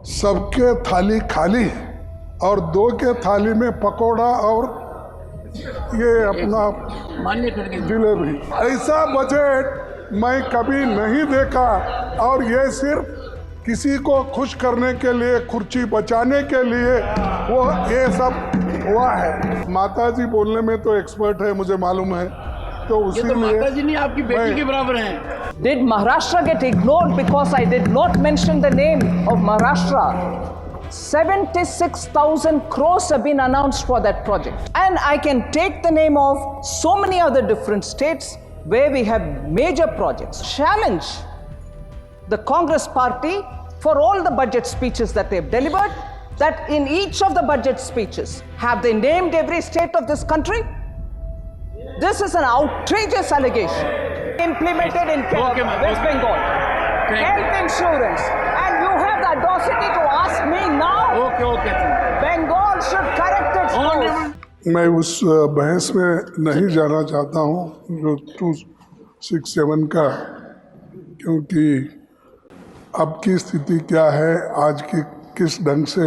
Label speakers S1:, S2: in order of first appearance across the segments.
S1: सबके थाली खाली और दो के थाली में पकोड़ा और ये अपना जिलेबी। ऐसा बजट मैं कभी नहीं देखा और ये सिर्फ किसी को खुश करने के लिए, कुर्सी बचाने के लिए वो ये सब हुआ है। माताजी बोलने में तो एक्सपर्ट है, मुझे मालूम है, तो उसी लिए
S2: माताजी नहीं आपकी बेटी के बराबर हैं।
S3: Did Maharashtra get ignored because I did not mention the name of Maharashtra? 76,000 crores have been announced for that project. And I can take the name of so many other different states where we have major projects. Challenge the Congress party for all the budget speeches that they've delivered, that in each of the budget speeches, have they named every state of this country? This is an outrageous allegation. Implemented in West Bengal. Health insurance. And you have the audacity to ask me now?
S2: Okay.
S3: Bengal should correct its course.
S1: मैं उस बहस में नहीं जाना चाहता हूँ जो 267 का, क्योंकि अब की स्थिति क्या है, आज की किस ढंग से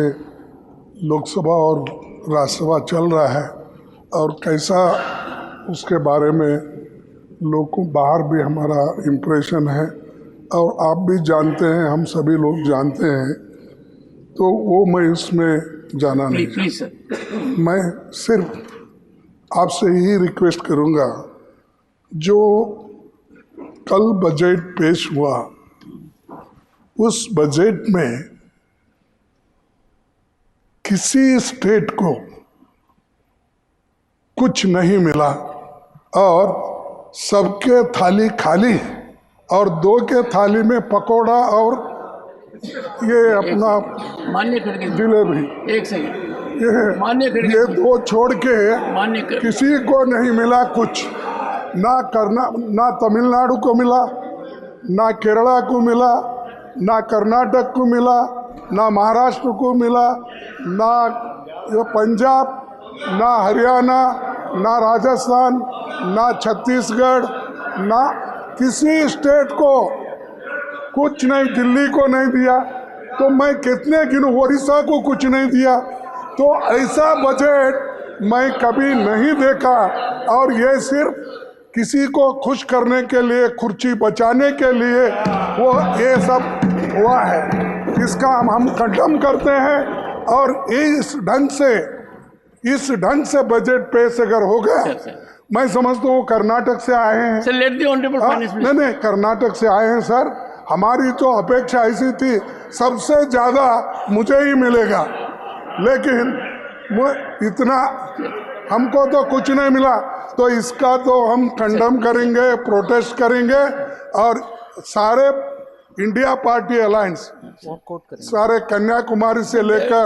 S1: लोकसभा और राज्यसभा चल रहा है और कैसा, उसके बारे में लोगों बाहर भी हमारा इम्प्रेशन है और आप भी जानते हैं, हम सभी लोग जानते हैं, तो वो मैं इसमें जाना नहीं।
S2: प्लीज सर,
S1: मैं सिर्फ आपसे ही रिक्वेस्ट करूंगा, जो कल बजट पेश हुआ उस बजट में किसी स्टेट को कुछ नहीं मिला और सबके थाली खाली और दो के थाली में पकोड़ा और ये अपना जिलेबी।
S2: एक सेकंड,
S1: ये दो छोड़ के किसी को नहीं मिला कुछ। ना तमिलनाडु को मिला, ना केरला को मिला, ना कर्नाटक को मिला, ना महाराष्ट्र को मिला, ना पंजाब, ना हरियाणा, ना राजस्थान, ना छत्तीसगढ़, ना किसी स्टेट को कुछ नहीं, दिल्ली को नहीं दिया, तो मैं कितने गिनूं, ओडिशा को कुछ नहीं दिया। तो ऐसा बजट मैं कभी नहीं देखा और ये सिर्फ किसी को खुश करने के लिए, कुर्सी बचाने के लिए वो ये सब हुआ है। इसका हम कंडम करते हैं और इस ढंग से बजट पेश अगर हो गया, मैं समझता हूँ कर्नाटक से आए हैं।
S2: Sir, let the honourable finance minister.
S1: नहीं, कर्नाटक से आए हैं सर। हमारी तो अपेक्षा ऐसी थी सबसे ज़्यादा मुझे ही मिलेगा, लेकिन इतना हमको तो कुछ नहीं मिला, तो इसका तो हम कंडम करेंगे, प्रोटेस्ट करेंगे और सारे इंडिया पार्टी अलायंस, सारे कन्याकुमारी से लेकर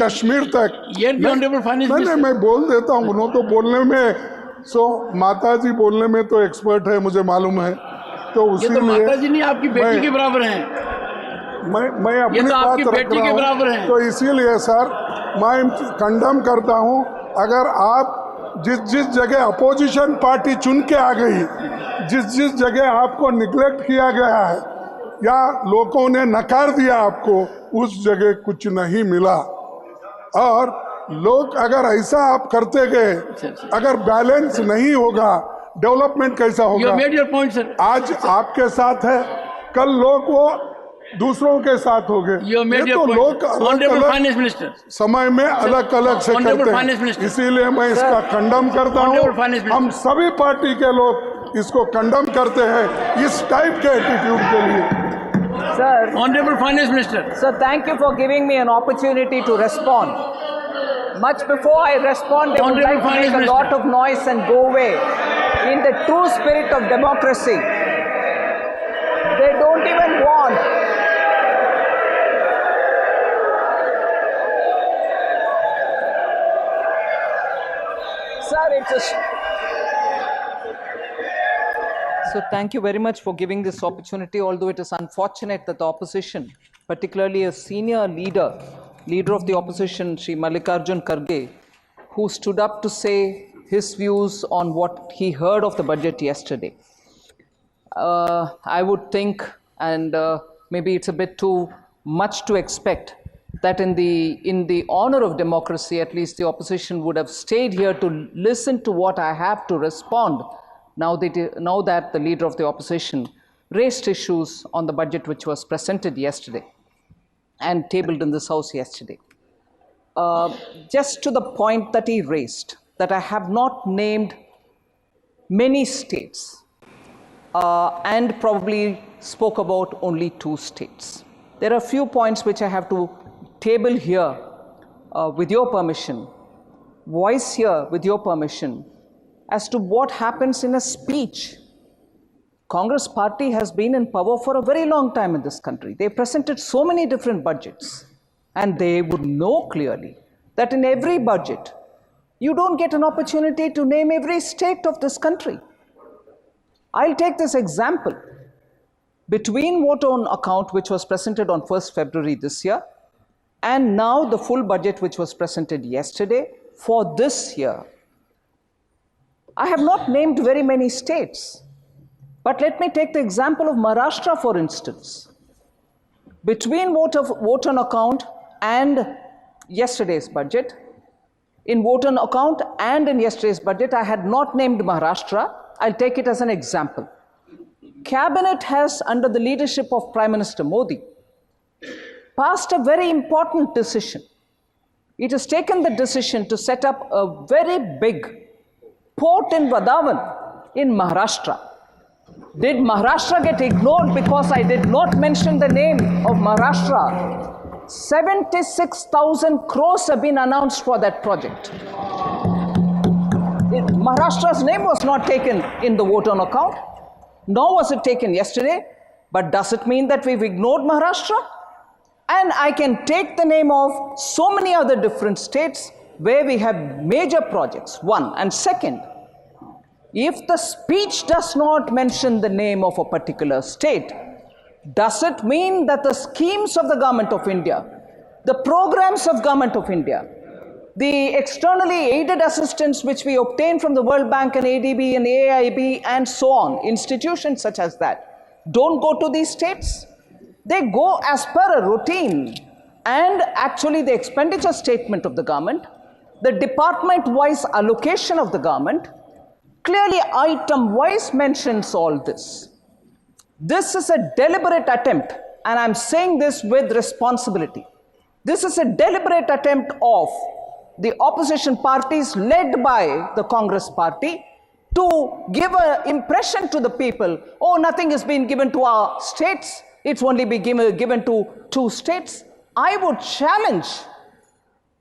S1: कश्मीर तक। नहीं, मैं बोल देता हूँ, उन्होंने तो बोलने में, माताजी बोलने में तो एक्सपर्ट है, मुझे मालूम है, तो उसी लिए
S2: माताजी नहीं आपकी बेटी के बराबर हैं।
S1: मैं अपनी बात रख रहा हूँ, तो इसीलिए सर मैं कंडम करता हूँ। अगर आप जिस जगह अपोजिशन पार्टी चुन के आ गई, जिस जगह आपको निगलेक्ट किया गया है या लोगों ने नकार दिया आपको, उस जगह कुछ नहीं मिला। और लोग अगर ऐसा आप करते गए, अगर बैलेंस नहीं होगा, डेवलपमेंट कैसा होगा? आज आपके साथ है, कल लोग वो दूसरों के साथ हो गए। ये तो लोग अलग समय में अलग अलग से करते हैं, इसीलिए मैं इसका कंडम करता हूँ। हम सभी पार्टी के लोग इसको कंडम करते हैं इस टाइप के एटीट्यूड के लिए।
S3: Sir,
S2: Honorable Finance Minister.
S3: Sir, thank you for giving me an opportunity to respond. Much before I respond, they would like to make a lot of noise and go away. In the true spirit of democracy, they don't even want. Sir, So thank you very much for giving this opportunity, although it is unfortunate that the opposition, particularly a senior leader of the opposition, Shri Mallikarjun Kharge, who stood up to say his views on what he heard of the budget yesterday. I would think, and maybe it's a bit too much to expect, that in the honor of democracy, at least the opposition would have stayed here to listen to what I have to respond now that the leader of the opposition raised issues on the budget which was presented yesterday and tabled in this House yesterday. Just to the point that he raised, that I have not named many states and probably spoke about only 2 states. There are a few points which I have to table here with your permission, voice here with your permission as to what happens in a speech. Congress party has been in power for a very long time in this country. They presented so many different budgets, and they would know clearly that in every budget, you don't get an opportunity to name every state of this country. I'll take this example. Between vote on account, which was presented on 1st February this year, and now the full budget which was presented yesterday for this year, I have not named very many states. But let me take the example of Maharashtra, for instance. Between vote on account and yesterday's budget, in vote on account and in yesterday's budget, I had not named Maharashtra. I'll take it as an example. Cabinet has, under the leadership of Prime Minister Modi, passed a very important decision. It has taken the decision to set up a very big port in Vadavan in Maharashtra. Did Maharashtra get ignored because I did not mention the name of Maharashtra? 76,000 crores have been announced for that project. Maharashtra's name was not taken in the vote on account, nor was it taken yesterday. But does it mean that we've ignored Maharashtra? And I can take the name of so many other different states where we have major projects, one. And second, if the speech does not mention the name of a particular state, does it mean that the schemes of the Government of India, the programs of Government of India, the externally aided assistance which we obtain from the World Bank and ADB and AIB and so on, institutions such as that, don't go to these states? They go as per a routine. And actually the expenditure statement of the government, the department-wise allocation of the government, clearly item-wise mentions all this. This is a deliberate attempt, and I'm saying this with responsibility. This is a deliberate attempt of the opposition parties led by the Congress party to give an impression to the people, oh, nothing has been given to our states, it's only been given to 2 states. I would challenge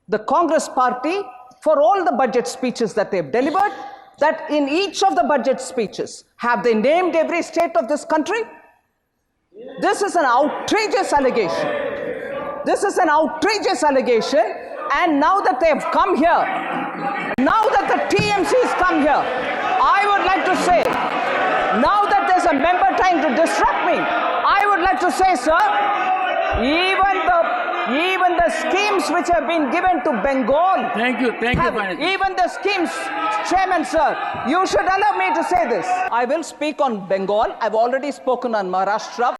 S3: the Congress party for all the budget speeches that they've delivered, that in each of the budget speeches, have they named every state of this country? This is an outrageous allegation. This is an outrageous allegation. And now that they have come here, now that the TMC has come here, I would like to say, now that there's a member trying to disrupt me, I would like to say, sir, even the schemes which have been given to Bengal.
S2: Thank you,
S3: even the schemes, Chairman, sir, you should allow me to say this. I will speak on Bengal. I've already spoken on Maharashtra.